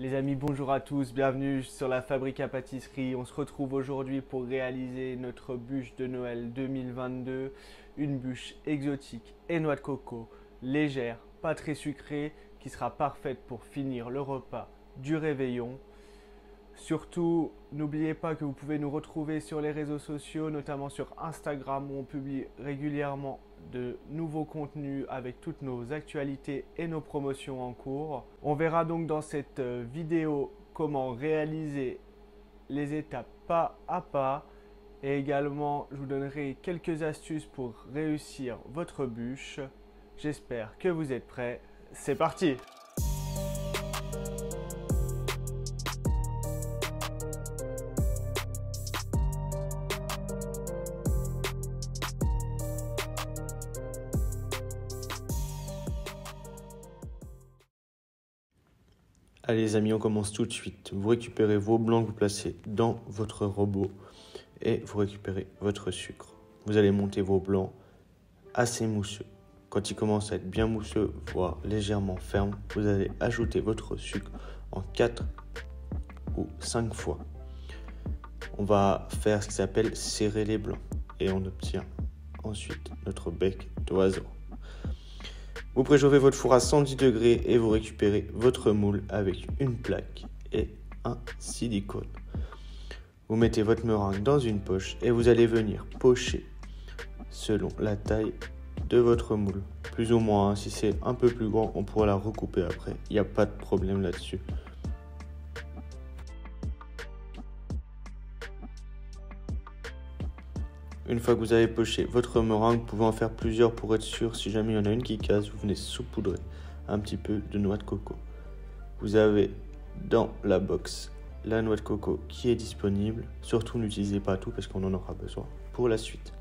Les amis, bonjour à tous, bienvenue sur la Fabrique à Pâtisserie. On se retrouve aujourd'hui pour réaliser notre bûche de Noël 2022. Une bûche exotique et noix de coco, légère, pas très sucrée, qui sera parfaite pour finir le repas du réveillon. Surtout, n'oubliez pas que vous pouvez nous retrouver sur les réseaux sociaux, notamment sur Instagram où on publie régulièrement de nouveaux contenus avec toutes nos actualités et nos promotions en cours. On verra donc dans cette vidéo comment réaliser les étapes pas à pas et également je vous donnerai quelques astuces pour réussir votre bûche. J'espère que vous êtes prêts. C'est parti! Allez les amis, on commence tout de suite. Vous récupérez vos blancs que vous placez dans votre robot et vous récupérez votre sucre. Vous allez monter vos blancs assez mousseux. Quand ils commencent à être bien mousseux, voire légèrement fermes, vous allez ajouter votre sucre en 4 ou 5 fois. On va faire ce qui s'appelle serrer les blancs et on obtient ensuite notre bec d'oiseau. Vous préchauffez votre four à 110 degrés et vous récupérez votre moule avec une plaque et un silicone. Vous mettez votre meringue dans une poche et vous allez venir pocher selon la taille de votre moule. Plus ou moins, si c'est un peu plus grand, on pourra la recouper après. Il n'y a pas de problème là-dessus. Une fois que vous avez poché votre meringue, vous pouvez en faire plusieurs pour être sûr. Si jamais il y en a une qui casse, vous venez saupoudrer un petit peu de noix de coco. Vous avez dans la box la noix de coco qui est disponible. Surtout n'utilisez pas tout parce qu'on en aura besoin pour la suite.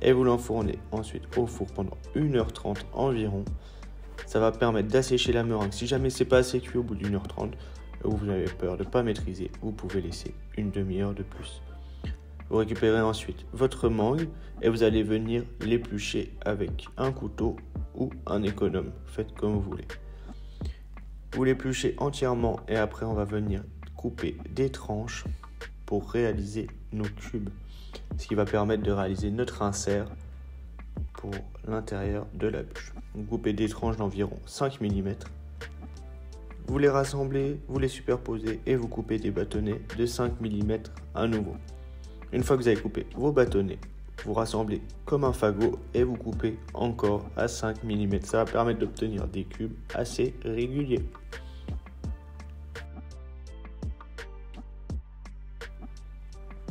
Et vous l'enfournez ensuite au four pendant 1h30 environ. Ça va permettre d'assécher la meringue. Si jamais c'est pas assez cuit au bout d'1h30 ou vous avez peur de ne pas maîtriser, vous pouvez laisser une demi-heure de plus. Vous récupérez ensuite votre mangue et vous allez venir l'éplucher avec un couteau ou un économe. Faites comme vous voulez. Vous l'épluchez entièrement et après on va venir couper des tranches pour réaliser nos cubes. Ce qui va permettre de réaliser notre insert pour l'intérieur de la bûche. Vous coupez des tranches d'environ 5 mm. Vous les rassemblez, vous les superposez et vous coupez des bâtonnets de 5 mm à nouveau. Une fois que vous avez coupé vos bâtonnets, vous rassemblez comme un fagot et vous coupez encore à 5 mm. Ça va permettre d'obtenir des cubes assez réguliers.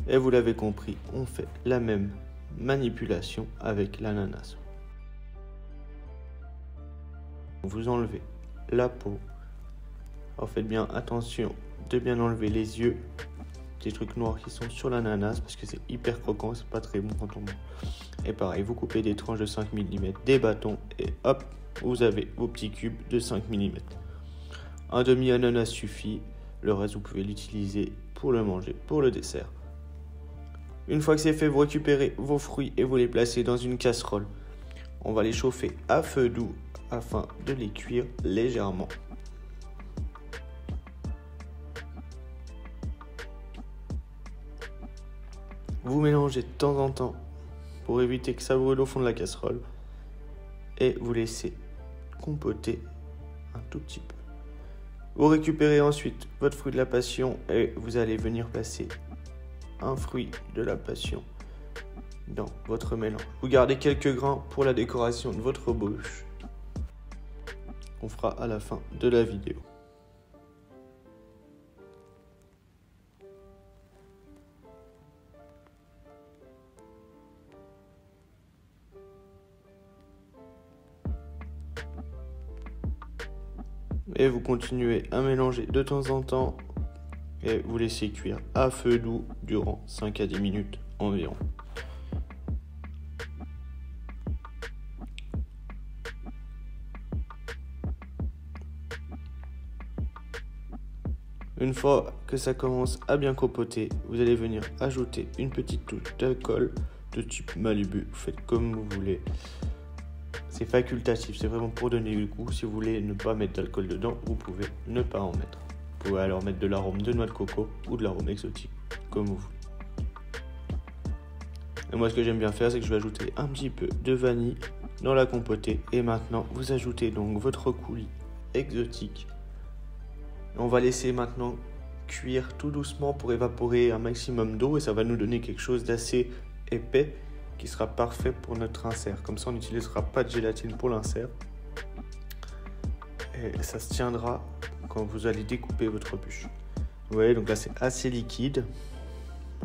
Et vous l'avez compris, on fait la même manipulation avec l'ananas. Vous enlevez la peau. Alors faites bien attention de bien enlever les yeux. Des trucs noirs qui sont sur l'ananas parce que c'est hyper croquant, c'est pas très bon quand on mange. Et pareil, vous coupez des tranches de 5 mm, des bâtons et hop, vous avez vos petits cubes de 5 mm. Un demi-ananas suffit, le reste vous pouvez l'utiliser pour le manger, pour le dessert. Une fois que c'est fait, vous récupérez vos fruits et vous les placez dans une casserole. On va les chauffer à feu doux afin de les cuire légèrement. Vous mélangez de temps en temps pour éviter que ça brûle au fond de la casserole et vous laissez compoter un tout petit peu. Vous récupérez ensuite votre fruit de la passion et vous allez venir passer un fruit de la passion dans votre mélange. Vous gardez quelques grains pour la décoration de votre bûche. On fera à la fin de la vidéo. Et vous continuez à mélanger de temps en temps et vous laissez cuire à feu doux durant 5 à 10 minutes environ. Une fois que ça commence à bien copoter, vous allez venir ajouter une petite touche d'alcool de type Malibu. Vous faites comme vous voulez. C'est facultatif, c'est vraiment pour donner le goût. Si vous voulez ne pas mettre d'alcool dedans, vous pouvez ne pas en mettre. Vous pouvez alors mettre de l'arôme de noix de coco ou de l'arôme exotique, comme vous voulez. Et moi, ce que j'aime bien faire, c'est que je vais ajouter un petit peu de vanille dans la compotée. Et maintenant, vous ajoutez donc votre coulis exotique. On va laisser maintenant cuire tout doucement pour évaporer un maximum d'eau. Et ça va nous donner quelque chose d'assez épais qui sera parfait pour notre insert. Comme ça, on n'utilisera pas de gélatine pour l'insert. Et ça se tiendra quand vous allez découper votre bûche. Vous voyez, donc là, c'est assez liquide.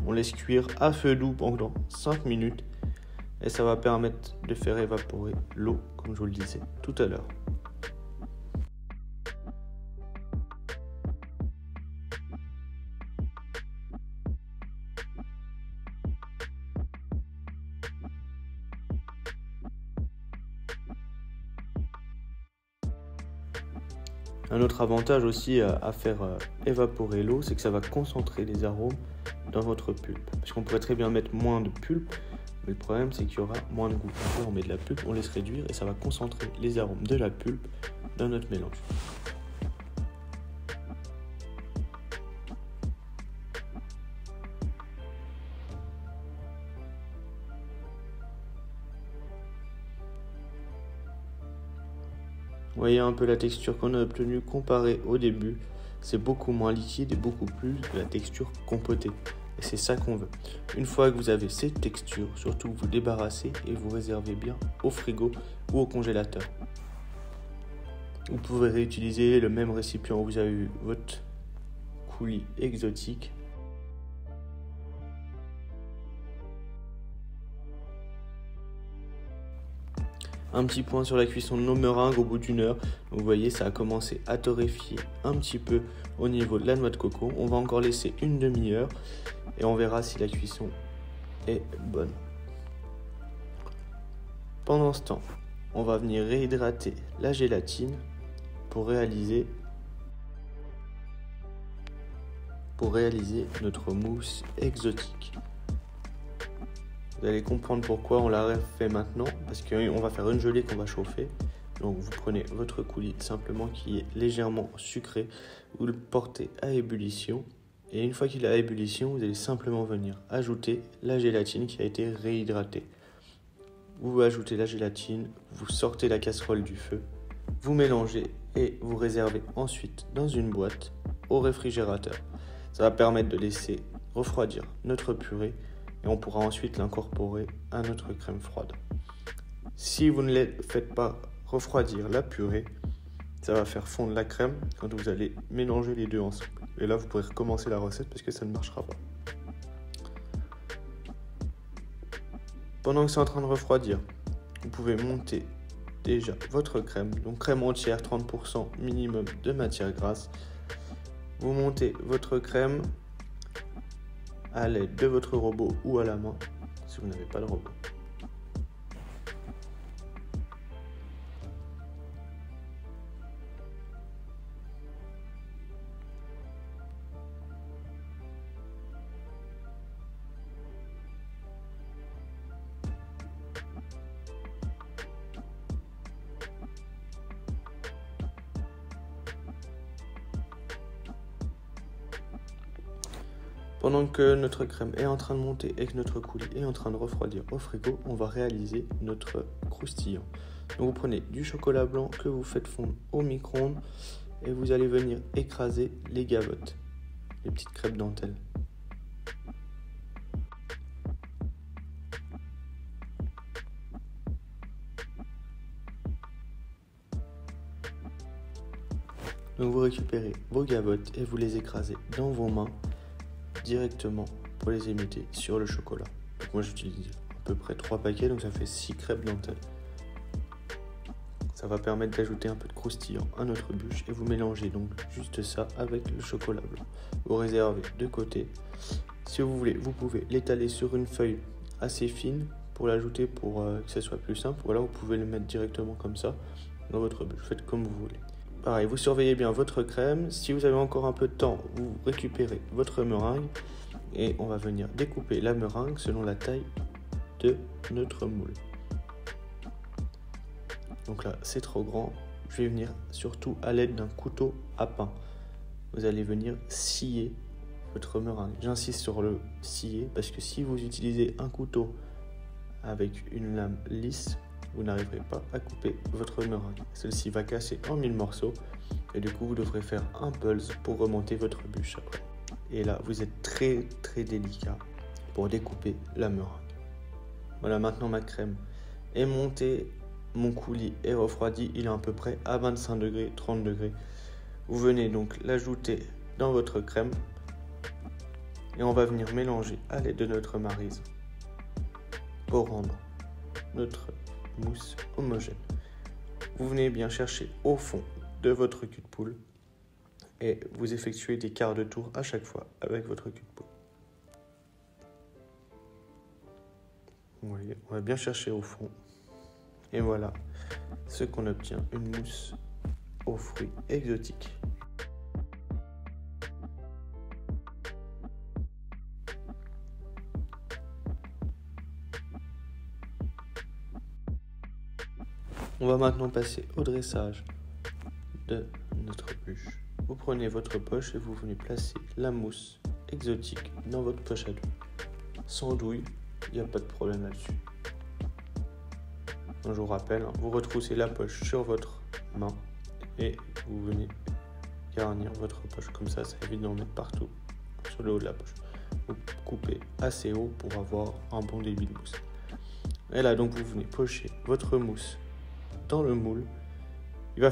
On laisse cuire à feu doux pendant 5 minutes et ça va permettre de faire évaporer l'eau, comme je vous le disais tout à l'heure. Un autre avantage aussi à faire évaporer l'eau, c'est que ça va concentrer les arômes dans votre pulpe. Parce qu'on pourrait très bien mettre moins de pulpe, mais le problème c'est qu'il y aura moins de goût. Donc là, on met de la pulpe, on laisse réduire et ça va concentrer les arômes de la pulpe dans notre mélange. Vous voyez un peu la texture qu'on a obtenue comparée au début. C'est beaucoup moins liquide et beaucoup plus de la texture compotée. Et c'est ça qu'on veut. Une fois que vous avez cette texture, surtout vous débarrassez et vous réservez bien au frigo ou au congélateur. Vous pouvez réutiliser le même récipient où vous avez eu votre coulis exotique. Un petit point sur la cuisson de nos meringues au bout d'une heure. Donc vous voyez, ça a commencé à torréfier un petit peu au niveau de la noix de coco. On va encore laisser une demi-heure et on verra si la cuisson est bonne. Pendant ce temps, on va venir réhydrater la gélatine pour réaliser notre mousse exotique. Vous allez comprendre pourquoi on l'a fait maintenant, parce qu'on va faire une gelée qu'on va chauffer. Donc vous prenez votre coulis simplement qui est légèrement sucré, vous le portez à ébullition et une fois qu'il est à ébullition, vous allez simplement venir ajouter la gélatine qui a été réhydratée. Vous ajoutez la gélatine, vous sortez la casserole du feu, vous mélangez et vous réservez ensuite dans une boîte au réfrigérateur. Ça va permettre de laisser refroidir notre purée et on pourra ensuite l'incorporer à notre crème froide. Si vous ne faites pas refroidir la purée, ça va faire fondre la crème quand vous allez mélanger les deux ensemble. Et là, vous pourrez recommencer la recette parce que ça ne marchera pas. Pendant que c'est en train de refroidir, vous pouvez monter déjà votre crème. Donc crème entière, 30% minimum de matière grasse. Vous montez votre crème à l'aide de votre robot ou à la main si vous n'avez pas de robot. Pendant que notre crème est en train de monter et que notre coulis est en train de refroidir au frigo, on va réaliser notre croustillant. Donc vous prenez du chocolat blanc que vous faites fondre au micro-ondes et vous allez venir écraser les gavottes, les petites crêpes dentelles. Donc vous récupérez vos gavottes et vous les écrasez dans vos mains directement pour les émietter sur le chocolat. Donc moi j'utilise à peu près 3 paquets, donc ça fait 6 crêpes dentelles. Ça va permettre d'ajouter un peu de croustillant à notre bûche et vous mélangez donc juste ça avec le chocolat blanc. Vous réservez de côté. Si vous voulez, vous pouvez l'étaler sur une feuille assez fine pour l'ajouter pour que ça soit plus simple. Ou alors vous pouvez le mettre directement comme ça dans votre bûche. Faites comme vous voulez. Pareil, vous surveillez bien votre crème. Si vous avez encore un peu de temps, vous récupérez votre meringue et on va venir découper la meringue selon la taille de notre moule. Donc là, c'est trop grand. Je vais venir surtout à l'aide d'un couteau à pain. vous allez venir scier votre meringue. J'insiste sur le scier parce que si vous utilisez un couteau avec une lame lisse, vous n'arriverez pas à couper votre meringue. Celle-ci va casser en 1000 morceaux et du coup vous devrez faire un pulse pour remonter votre bûche après. Et là vous êtes très délicat pour découper la meringue. Voilà, maintenant ma crème est montée, mon coulis est refroidi, il est à peu près à 25 degrés, 30 degrés. Vous venez donc l'ajouter dans votre crème et on va venir mélanger à l'aide de notre maryse pour rendre notre mousse homogène. Vous venez bien chercher au fond de votre cul de poule et vous effectuez des quarts de tour à chaque fois avec votre cul de poule. Vous voyez, on va bien chercher au fond et voilà ce qu'on obtient, une mousse aux fruits exotiques. On va maintenant passer au dressage de notre bûche. Vous prenez votre poche et vous venez placer la mousse exotique dans votre poche à douille. Sans douille, il n'y a pas de problème là-dessus. Je vous rappelle, vous retroussez la poche sur votre main et vous venez garnir votre poche. Comme ça évite d'en mettre partout sur le haut de la poche. Vous coupez assez haut pour avoir un bon débit de mousse. Et là, donc, vous venez pocher votre mousse dans le moule. Il va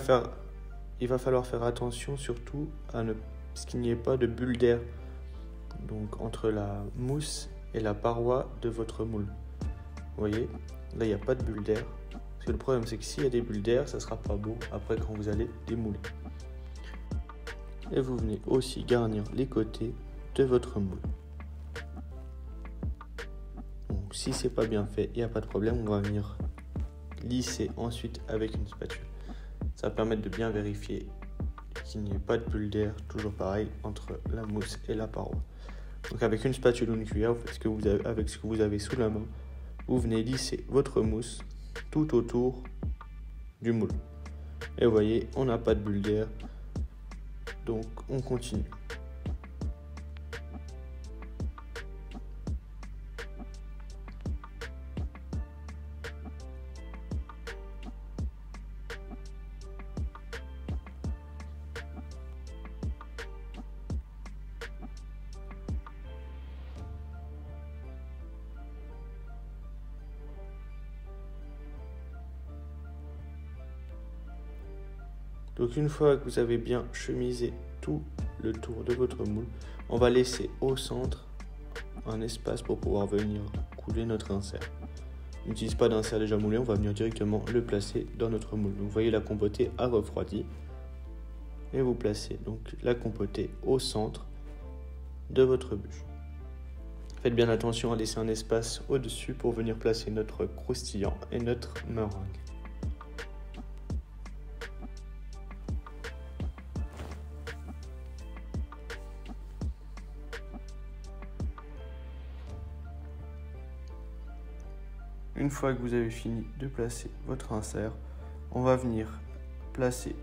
falloir faire attention surtout à ce qu'il n'y ait pas de bulle d'air donc entre la mousse et la paroi de votre moule. Vous voyez, là il n'y a pas de bulle d'air. Parce que le problème c'est que s'il y a des bulles d'air, ça ne sera pas beau après quand vous allez démouler. Et vous venez aussi garnir les côtés de votre moule. Donc si c'est pas bien fait, il n'y a pas de problème, on va venir lisser ensuite avec une spatule. Ça va permettre de bien vérifier qu'il n'y ait pas de bulle d'air, toujours pareil, entre la mousse et la paroi. Donc avec une spatule ou une cuillère, vous faites avec ce que vous avez sous la main, vous venez lisser votre mousse tout autour du moule. Et vous voyez, on n'a pas de bulle d'air, donc on continue. Donc une fois que vous avez bien chemisé tout le tour de votre moule, on va laisser au centre un espace pour pouvoir venir couler notre insert. On n'utilise pas d'insert déjà moulé, on va venir directement le placer dans notre moule. Donc vous voyez, la compotée a refroidi et vous placez donc la compotée au centre de votre bûche. Faites bien attention à laisser un espace au-dessus pour venir placer notre croustillant et notre meringue. Une fois que vous avez fini de placer votre insert, on va venir placer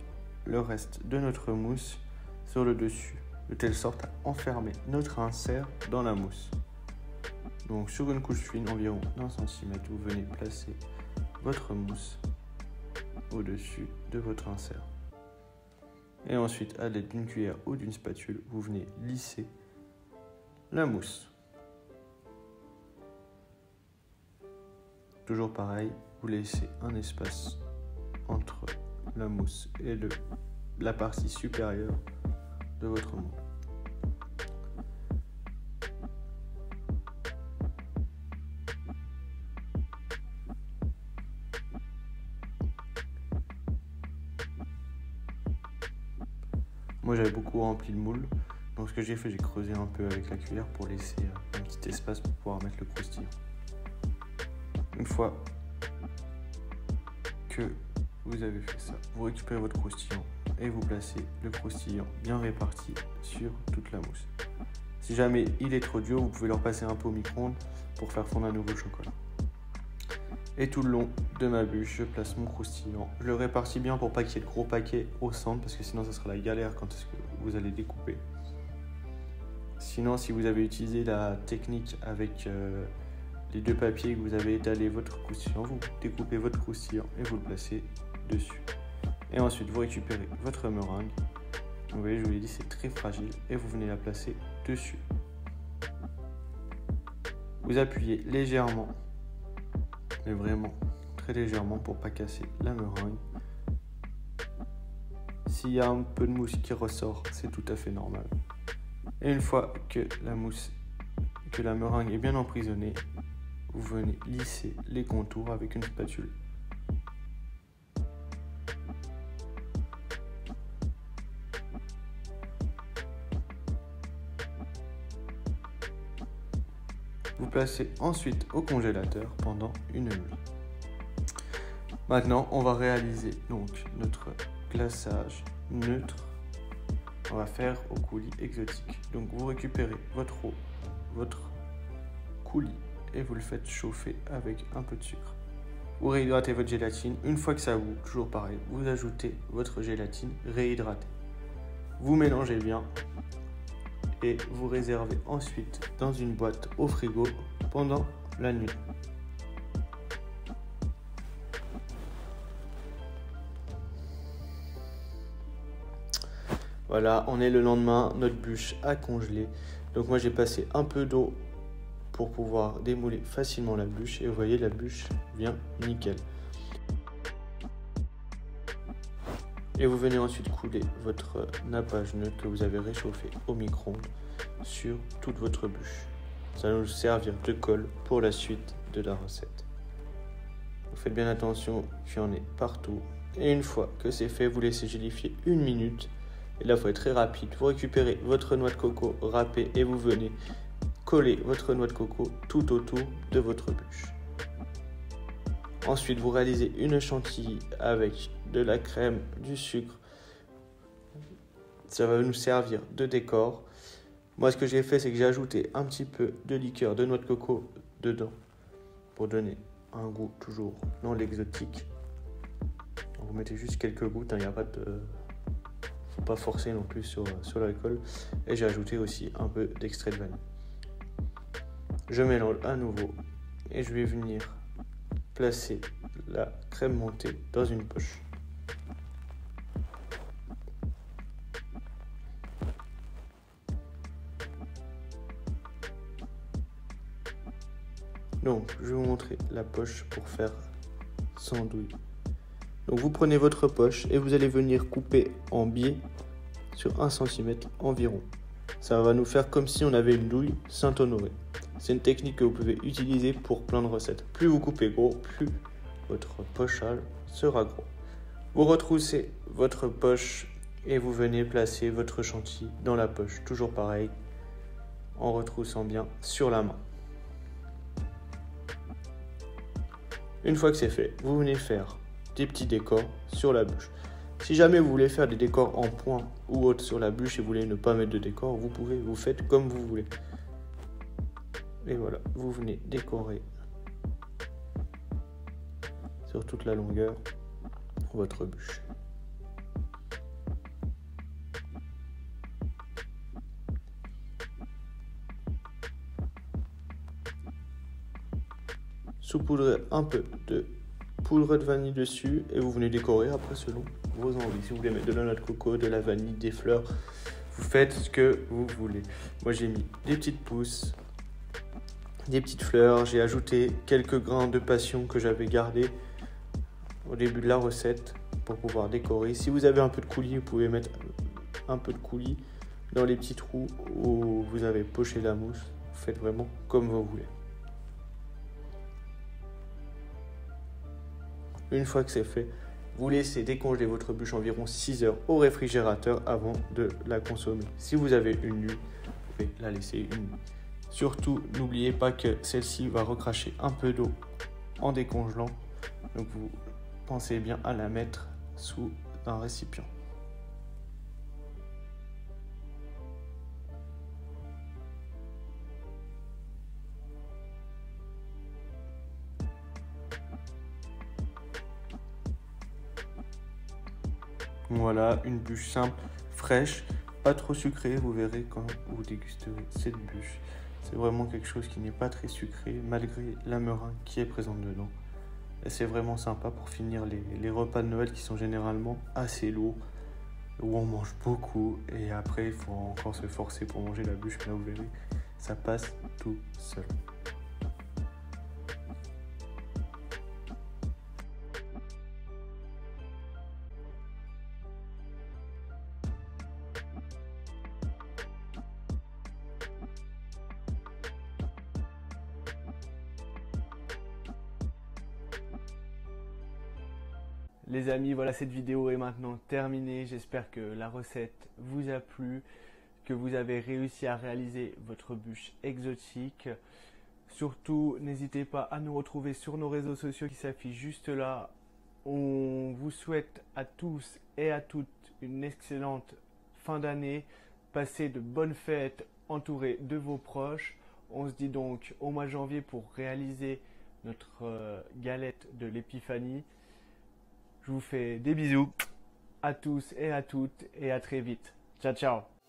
le reste de notre mousse sur le dessus, de telle sorte à enfermer notre insert dans la mousse. Donc sur une couche fine, environ d'1 cm, vous venez placer votre mousse au-dessus de votre insert. Et ensuite, à l'aide d'une cuillère ou d'une spatule, vous venez lisser la mousse. Toujours pareil, vous laissez un espace entre la mousse et la partie supérieure de votre moule. Moi j'avais beaucoup rempli le moule, donc ce que j'ai fait, j'ai creusé un peu avec la cuillère pour laisser un petit espace pour pouvoir mettre le croustillant. Une fois que vous avez fait ça, vous récupérez votre croustillant et vous placez le croustillant bien réparti sur toute la mousse. Si jamais il est trop dur, vous pouvez le repasser un peu au micro-ondes pour faire fondre un nouveau chocolat. Et tout le long de ma bûche, je place mon croustillant. Je le répartis bien pour pas qu'il y ait de gros paquets au centre parce que sinon ça sera la galère quand vous allez découper. Sinon, si vous avez utilisé la technique avec les deux papiers que vous avez étalé votre croustillant, vous découpez votre croustillant et vous le placez dessus. Et ensuite, vous récupérez votre meringue. Vous voyez, je vous l'ai dit, c'est très fragile et vous venez la placer dessus. Vous appuyez légèrement, mais vraiment très légèrement pour pas casser la meringue. S'il y a un peu de mousse qui ressort, c'est tout à fait normal. Et une fois que la meringue est bien emprisonnée, vous venez lisser les contours avec une spatule. Vous placez ensuite au congélateur pendant une nuit. Maintenant, on va réaliser donc notre glaçage neutre. On va faire au coulis exotique. Donc vous récupérez votre eau, votre coulis et vous le faites chauffer avec un peu de sucre. Vous réhydratez votre gélatine. Une fois que ça bout, toujours pareil, vous ajoutez votre gélatine réhydratée. Vous mélangez bien et vous réservez ensuite dans une boîte au frigo pendant la nuit. Voilà, on est le lendemain, notre bûche a congelé. Donc moi j'ai passé un peu d'eau pour pouvoir démouler facilement la bûche. Et vous voyez, la bûche vient nickel. Et vous venez ensuite couler votre nappage neutre que vous avez réchauffé au micro-ondes sur toute votre bûche. Ça va nous servir de colle pour la suite de la recette. Vous faites bien attention qu'il y en ait partout. Et une fois que c'est fait, vous laissez gélifier 1 minute. Et là, il faut être très rapide. Vous récupérez votre noix de coco râpée et vous venez coller votre noix de coco tout autour de votre bûche. Ensuite, vous réalisez une chantilly avec de la crème, du sucre. Ça va nous servir de décor. Moi, ce que j'ai fait, c'est que j'ai ajouté un petit peu de liqueur de noix de coco dedans pour donner un goût toujours dans l'exotique. Vous mettez juste quelques gouttes, il n'y a pas de... faut pas forcer non plus sur l'alcool. Et j'ai ajouté aussi un peu d'extrait de vanille. Je mélange à nouveau et je vais venir placer la crème montée dans une poche. Donc, je vais vous montrer la poche pour faire sans douille. Donc, vous prenez votre poche et vous allez venir couper en biais sur 1 cm environ. Ça va nous faire comme si on avait une douille Saint-Honoré. C'est une technique que vous pouvez utiliser pour plein de recettes. Plus vous coupez gros, plus votre pochage sera gros. Vous retroussez votre poche et vous venez placer votre chantilly dans la poche. Toujours pareil, en retroussant bien sur la main. Une fois que c'est fait, vous venez faire des petits décors sur la bûche. Si jamais vous voulez faire des décors en point ou autre sur la bûche et vous voulez ne pas mettre de décor, vous pouvez, vous faites comme vous voulez. Et voilà, vous venez décorer sur toute la longueur votre bûche. Saupoudrez un peu de poudre de vanille dessus et vous venez décorer après selon vos envies. Si vous voulez mettre de la noix de coco, de la vanille, des fleurs, vous faites ce que vous voulez. Moi j'ai mis des petites pousses, des petites fleurs, j'ai ajouté quelques grains de passion que j'avais gardés au début de la recette pour pouvoir décorer. Si vous avez un peu de coulis, vous pouvez mettre un peu de coulis dans les petits trous où vous avez poché la mousse. Vous faites vraiment comme vous voulez. Une fois que c'est fait, vous laissez décongeler votre bûche environ 6 heures au réfrigérateur avant de la consommer. Si vous avez une nuit, vous pouvez la laisser une nuit. Surtout, n'oubliez pas que celle-ci va recracher un peu d'eau en décongelant. Donc vous pensez bien à la mettre sous un récipient. Voilà, une bûche simple, fraîche, pas trop sucré, vous verrez quand vous dégusterez cette bûche. C'est vraiment quelque chose qui n'est pas très sucré malgré la meringue qui est présente dedans. Et c'est vraiment sympa pour finir les repas de Noël qui sont généralement assez lourds, où on mange beaucoup et après il faut encore se forcer pour manger la bûche, mais là vous verrez, ça passe tout seul. Les amis, voilà, cette vidéo est maintenant terminée. J'espère que la recette vous a plu, que vous avez réussi à réaliser votre bûche exotique. Surtout, n'hésitez pas à nous retrouver sur nos réseaux sociaux qui s'affichent juste là. On vous souhaite à tous et à toutes une excellente fin d'année. Passez de bonnes fêtes entourés de vos proches. On se dit donc au mois de janvier pour réaliser notre galette de l'épiphanie. Je vous fais des bisous à tous et à toutes et à très vite. Ciao ciao.